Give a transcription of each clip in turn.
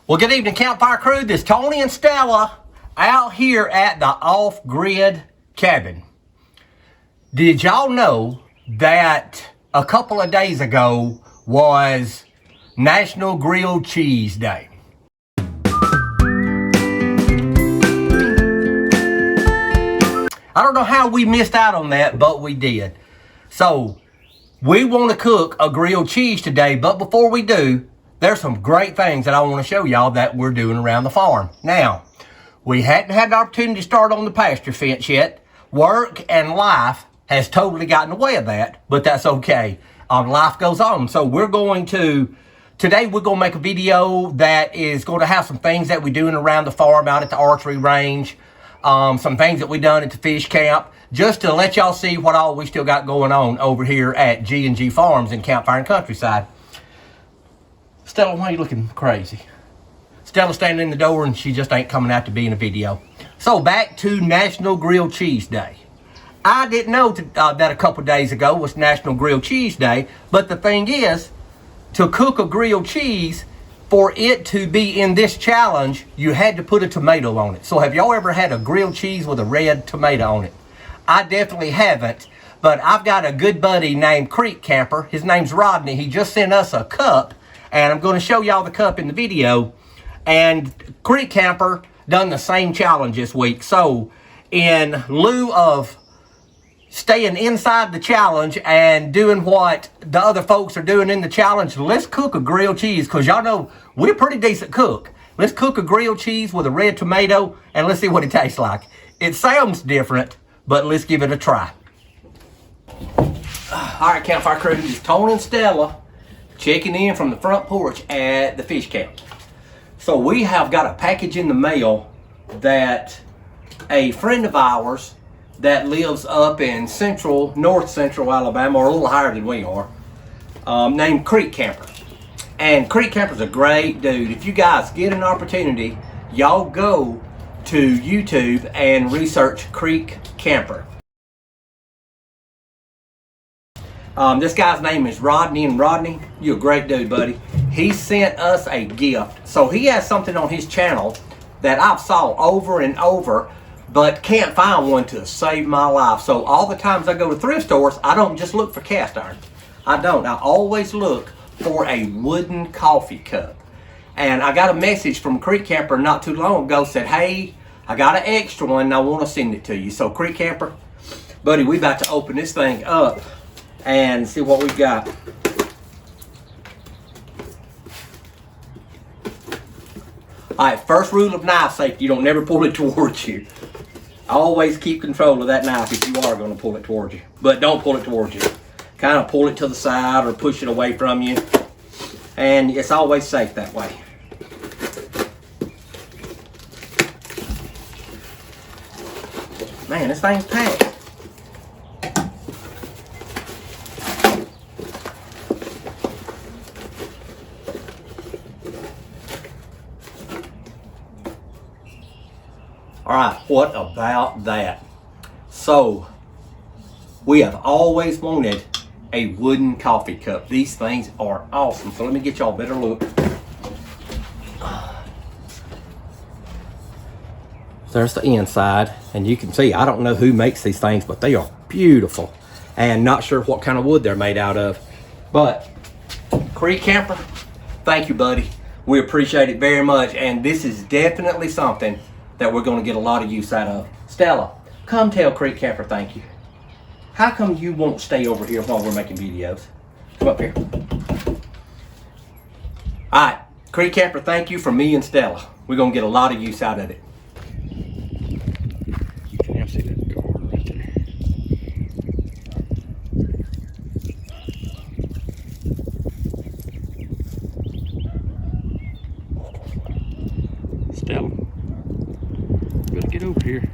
Well, good evening, Campfire crew. This is Tony and Stella out here at the off-grid cabin. Did y'all know that a couple of days ago was National Grilled Cheese Day? I don't know how we missed out on that, but we did. So, we want to cook a grilled cheese today, but before we do, there's some great things that I want to show y'all that we're doing around the farm. Now, we hadn't had the opportunity to start on the pasture fence yet. Work and life has totally gotten in the way of that, but that's okay. Life goes on. So today we're going to make a video that is going to have some things that we're doing around the farm, out at the archery range, some things that we done at the fish camp, just to let y'all see what all we still got going on over here at G&G Farms in Campfire and Countryside. Stella, why are you looking crazy? Stella's standing in the door and she just ain't coming out to be in a video. So back to National Grilled Cheese Day. I didn't know that a couple days ago was National Grilled Cheese Day, but the thing is, to cook a grilled cheese, for it to be in this challenge, you had to put a tomato on it. So have y'all ever had a grilled cheese with a red tomato on it? I definitely haven't, but I've got a good buddy named Creek Camper. His name's Rodney. He just sent us a cup, and I'm going to show y'all the cup in the video. And Creek Camper done the same challenge this week. So in lieu of staying inside the challenge and doing what the other folks are doing in the challenge, let's cook a grilled cheese, because y'all know we're pretty decent cook. Let's cook a grilled cheese with a red tomato and let's see what it tastes like. It sounds different, but let's give it a try. All right, Campfire crew, this is Tony and Stella checking in from the front porch at the fish camp. So we have got a package in the mail that a friend of ours that lives up in north central Alabama, or a little higher than we are, named Creek Camper. And Creek Camper's a great dude. If you guys get an opportunity, y'all go to YouTube and research Creek Camper. This guy's name is Rodney, and Rodney, you're a great dude, buddy. He sent us a gift. So he has something on his channel that I've saw over and over, but can't find one to save my life. So all the times I go to thrift stores, I don't just look for cast iron. I don't. I always look for a wooden coffee cup. And I got a message from Creek Camper not too long ago, said, hey, I got an extra one and I want to send it to you. So Creek Camper, buddy, we about to open this thing up and see what we got. All right, first rule of knife safety, you don't never pull it towards you. Always keep control of that knife if you are going to pull it towards you. But don't pull it towards you. Kind of pull it to the side or push it away from you. And it's always safe that way. Man, this thing's packed. All right, what about that? So, we have always wanted a wooden coffee cup. These things are awesome. So let me get y'all a better look. There's the inside, and you can see, I don't know who makes these things, but they are beautiful. And not sure what kind of wood they're made out of. But, Creek Camper, thank you, buddy. We appreciate it very much, and this is definitely something that we're going to get a lot of use out of. Stella, come tell Creek Camper thank you. How come you won't stay over here while we're making videos? Come up here. All right, Creek Camper, thank you from me and Stella. We're going to get a lot of use out of it. You can see that door right there. Stella, you better get over here.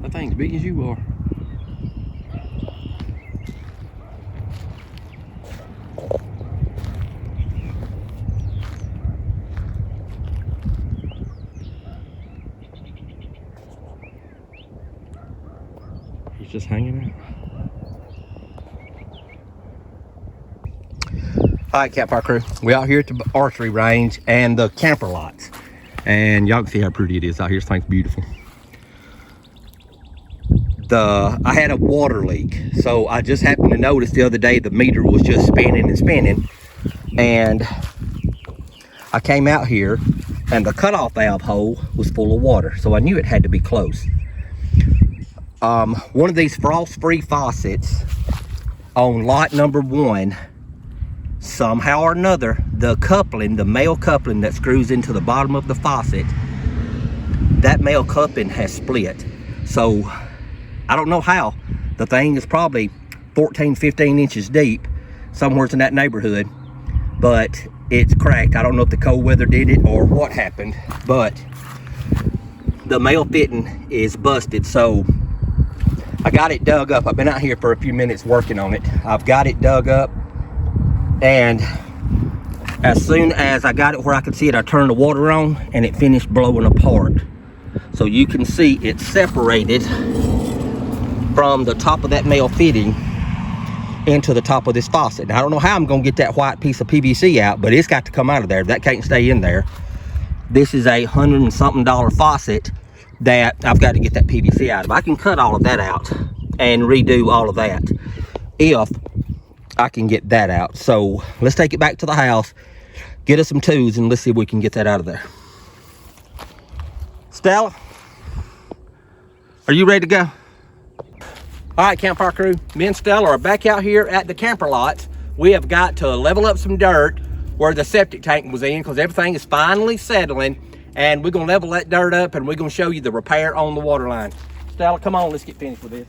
That thing's big as you are. He's just hanging out. All right, Campfire crew, we out here at the archery range and the camper lots, and y'all can see how pretty it is out here. This thing's beautiful. I had a water leak, so I just happened to notice the other day the meter was just spinning and spinning, and I came out here and the cutoff valve hole was full of water, so I knew it had to be close. One of these frost-free faucets on lot number 1, somehow or another, the coupling, the male coupling that screws into the bottom of the faucet, that male coupling has split. So I don't know how. The thing is probably 14, 15 inches deep, somewhere in that neighborhood, but it's cracked. I don't know if the cold weather did it or what happened, but the male fitting is busted. So I got it dug up. I've been out here for a few minutes working on it. I've got it dug up, and as soon as I got it where I could see it, I turned the water on and it finished blowing apart. So you can see it's separated from the top of that male fitting into the top of this faucet. Now, I don't know how I'm gonna get that white piece of PVC out, but it's got to come out of there. That can't stay in there. This is a $100 and something faucet that I've got to get that PVC out of. I can cut all of that out and redo all of that if I can get that out. So let's take it back to the house, get us some tools, and let's see if we can get that out of there. Stella, are you ready to go? All right, Campfire crew, me and Stella are back out here at the camper lots. We have got to level up some dirt where the septic tank was in, because everything is finally settling, and we're gonna level that dirt up and we're gonna show you the repair on the water line. Stella, come on, let's get finished with this.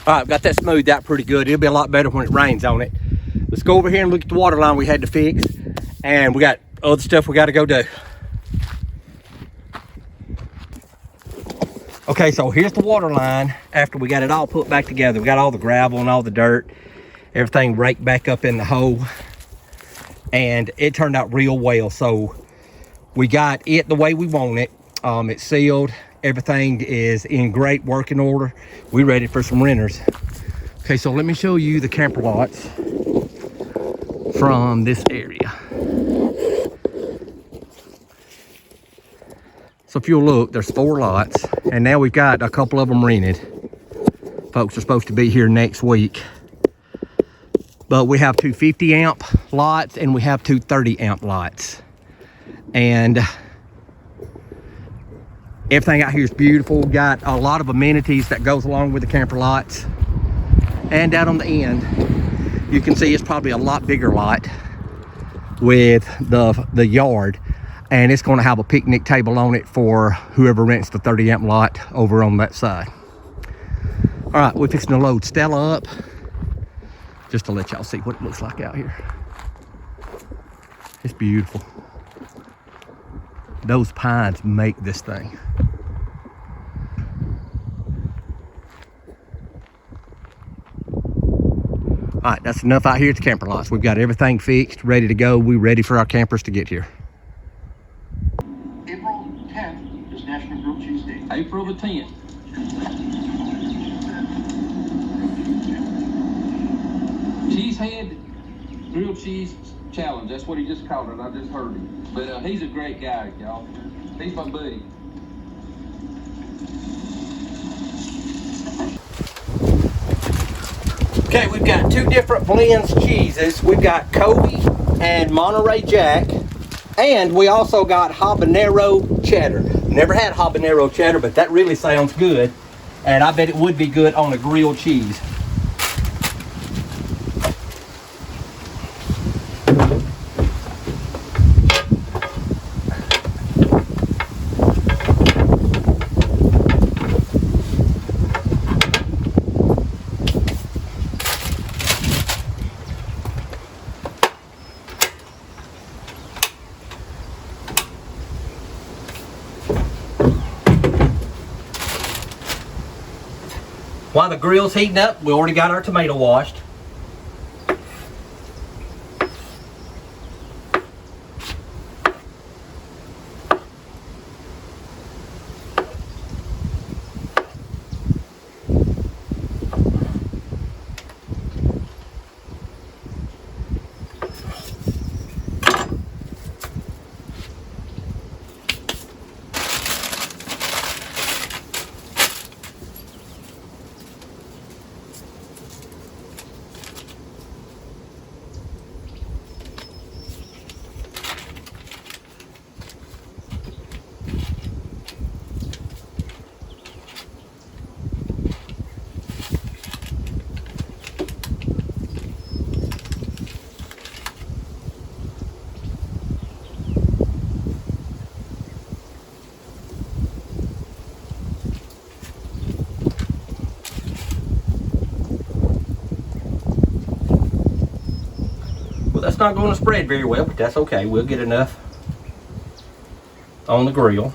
All right, I've got that smoothed out pretty good. It'll be a lot better when it rains on it. Let's go over here and look at the water line we had to fix, and we got other stuff we got to go do. Okay, so here's the water line after we got it all put back together. We got all the gravel and all the dirt, everything raked back up in the hole, and it turned out real well. So we got it the way we want it. It's sealed. Everything is in great working order. We're ready for some renters. Okay, so let me show you the camper lots from this area. So if you'll look, there's 4 lots, and now we've got a couple of them rented. Folks are supposed to be here next week. But we have 2 50 amp lots and we have 2 30 amp lots. And everything out here is beautiful. Got a lot of amenities that goes along with the camper lots. And down on the end, you can see it's probably a lot bigger lot with the yard. And it's going to have a picnic table on it for whoever rents the 30 amp lot over on that side. All right, we're fixing to load Stella up just to let y'all see what it looks like out here. It's beautiful. Those pines make this thing. All right, that's enough out here at the camper lots. We've got everything fixed, ready to go. We're ready for our campers to get here. April 10th is National Group tent. Cheesehead grilled cheese challenge. That's what he just called it. I just heard him. But he's a great guy, y'all. He's my buddy. Okay, we've got two different blends cheeses. We've got Kobe and Monterey Jack. And we also got habanero cheddar. Never had habanero cheddar, but that really sounds good. And I bet it would be good on a grilled cheese. While the grill's heating up, we already got our tomato washed. Well, that's not going to spread very well, but that's okay. We'll get enough on the grill.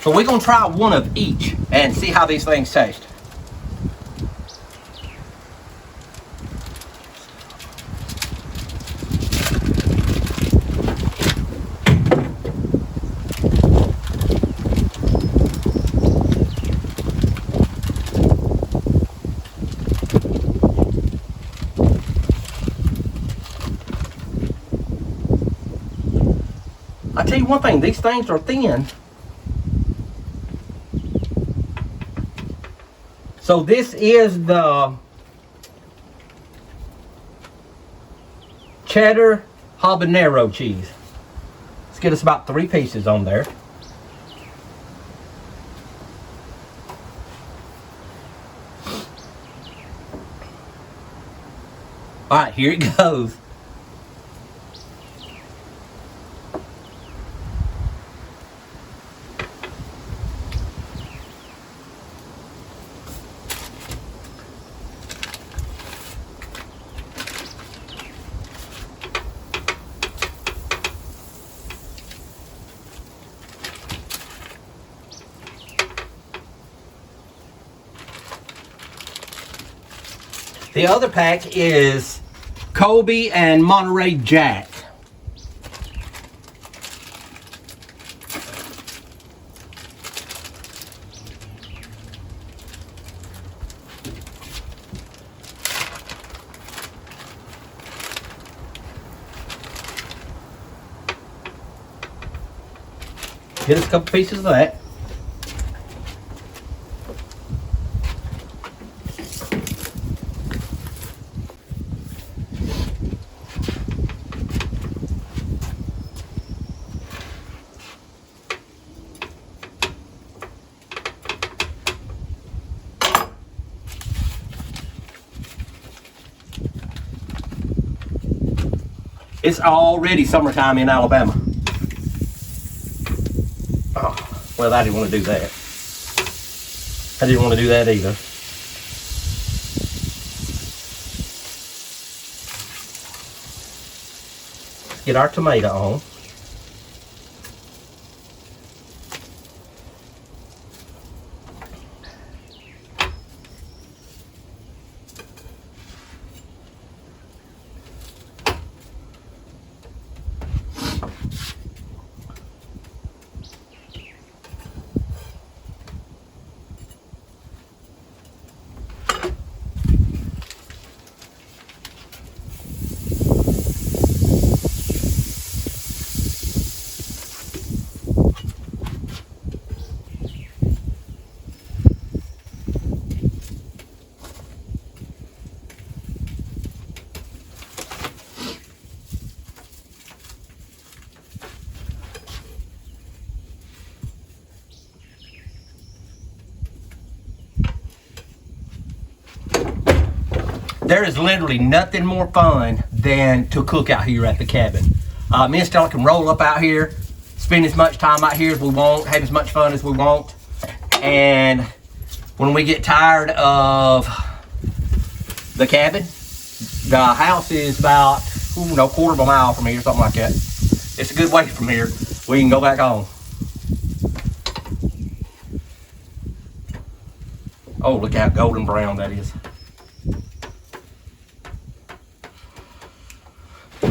So we're going to try one of each and see how these things taste. I tell you one thing, these things are thin. So this is the cheddar habanero cheese. Let's get us about 3 pieces on there. All right, here it goes. The other pack is Kobe and Monterey Jack. Get us a couple pieces of that. It's already summertime in Alabama. Oh, well, I didn't want to do that. I didn't want to do that either. Get our tomato on. There is literally nothing more fun than to cook out here at the cabin. Me and Stella can roll up out here, spend as much time out here as we want, have as much fun as we want. And when we get tired of the cabin, the house is about, quarter of a mile from here, something like that. It's a good way from here. We can go back home. Oh, look how golden brown that is.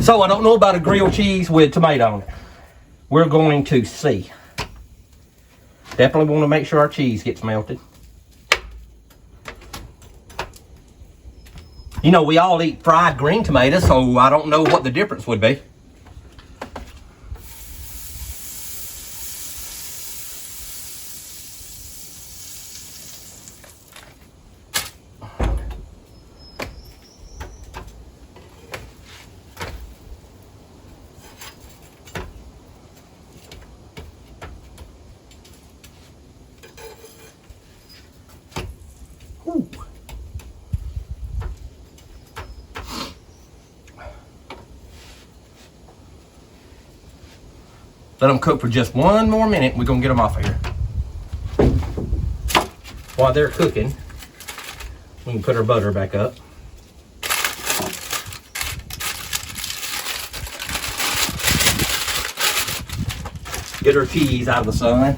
So I don't know about a grilled cheese with tomato on it. We're going to see. Definitely want to make sure our cheese gets melted. You know, we all eat fried green tomatoes, so I don't know what the difference would be. Ooh. Let them cook for just one more minute. We're gonna get them off of here. While they're cooking, we can put our butter back up. Get our cheese out of the sun.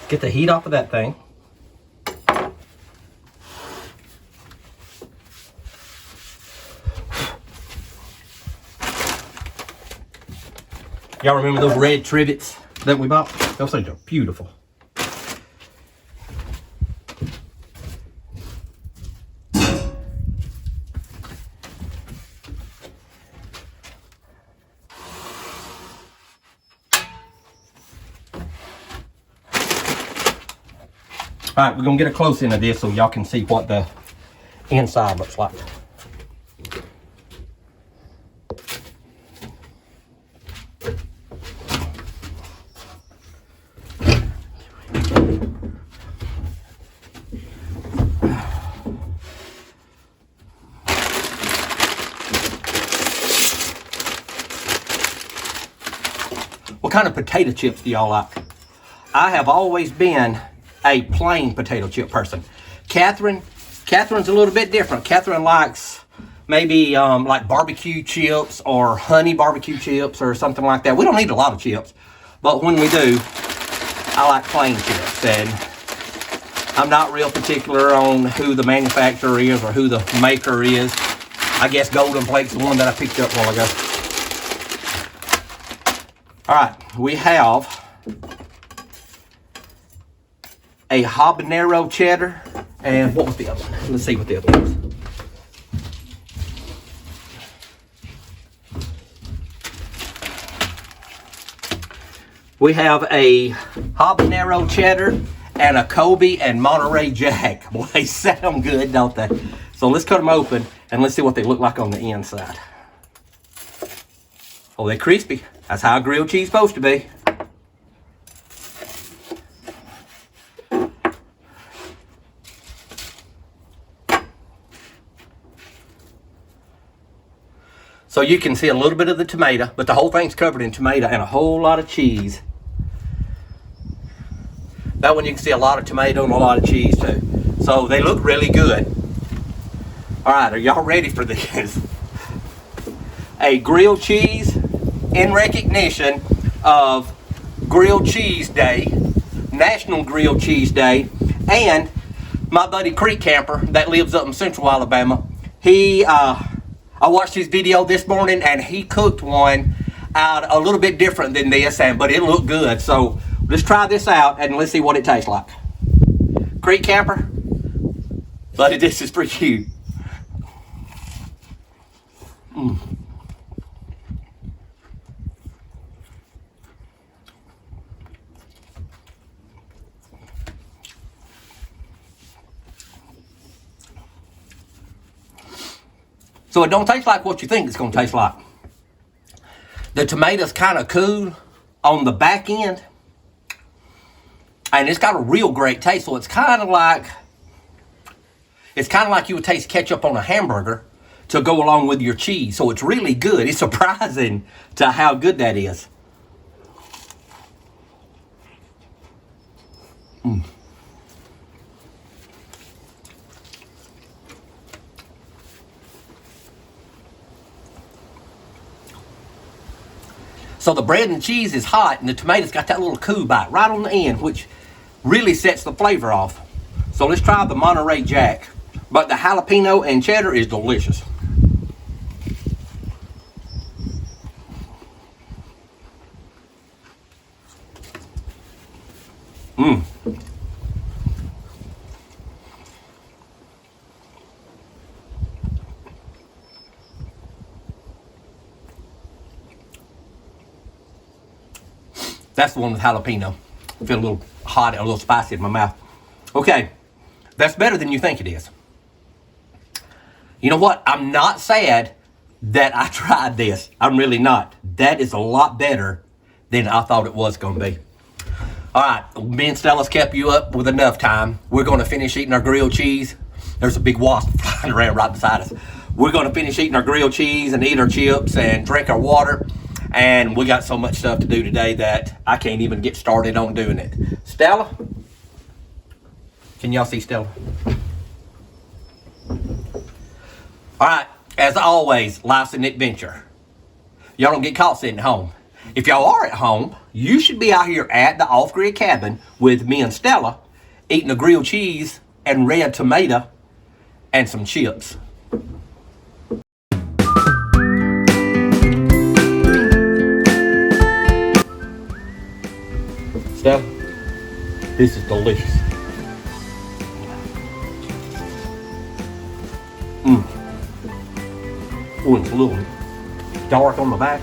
Get the heat off of that thing. Y'all remember those red trivets that we bought? Those things are beautiful. All right, we're gonna get a close in of this so y'all can see what the inside looks like. What kind of potato chips do y'all like? I have always been a plain potato chip person. Catherine's a little bit different. Catherine likes maybe like barbecue chips or honey barbecue chips or something like that. We don't need a lot of chips, but when we do, I like plain chips. And I'm not real particular on who the manufacturer is or who the maker is. I guess Golden Plate's the one that I picked up a while ago. All right, we have a habanero cheddar, and what was the other one? Let's see what the other one was. We have a habanero cheddar and a Kobe and Monterey Jack. Boy, they sound good, don't they? So let's cut them open and let's see what they look like on the inside. Oh, they're crispy. That's how grilled cheese is supposed to be. So you can see a little bit of the tomato, but the whole thing's covered in tomato and a whole lot of cheese. That one you can see a lot of tomato and a lot of cheese too. So they look really good. All right, are y'all ready for this? A grilled cheese in recognition of Grilled Cheese Day, National Grilled Cheese Day, and my buddy Creek Camper that lives up in Central Alabama, I watched his video this morning and he cooked one out a little bit different than this, but it looked good. So let's try this out and let's see what it tastes like. Creek Camper, buddy, this is for you. So it don't taste like what you think it's going to taste like. The tomato's kind of cool on the back end. And it's got a real great taste. So it's kind of like you would taste ketchup on a hamburger to go along with your cheese. So it's really good. It's surprising to how good that is. So the bread and cheese is hot and the tomato's got that little cool bite right on the end, which really sets the flavor off. So let's try the Monterey Jack. But the jalapeno and cheddar is delicious. That's the one with jalapeno. I feel a little hot, a little spicy in my mouth. Okay, that's better than you think it is. You know what? I'm not sad that I tried this. I'm really not. That is a lot better than I thought it was going to be. All right, me and Stella's kept you up with enough time. We're going to finish eating our grilled cheese. There's a big wasp flying around right beside us. We're going to finish eating our grilled cheese and eat our chips and drink our water. And we got so much stuff to do today that I can't even get started on doing it. Stella? Can y'all see Stella? All right, as always, life's an adventure. Y'all don't get caught sitting at home. If y'all are at home, you should be out here at the off-grid cabin with me and Stella eating a grilled cheese and red tomato and some chips. Stella, this is delicious. Oh, it's a little dark on the back.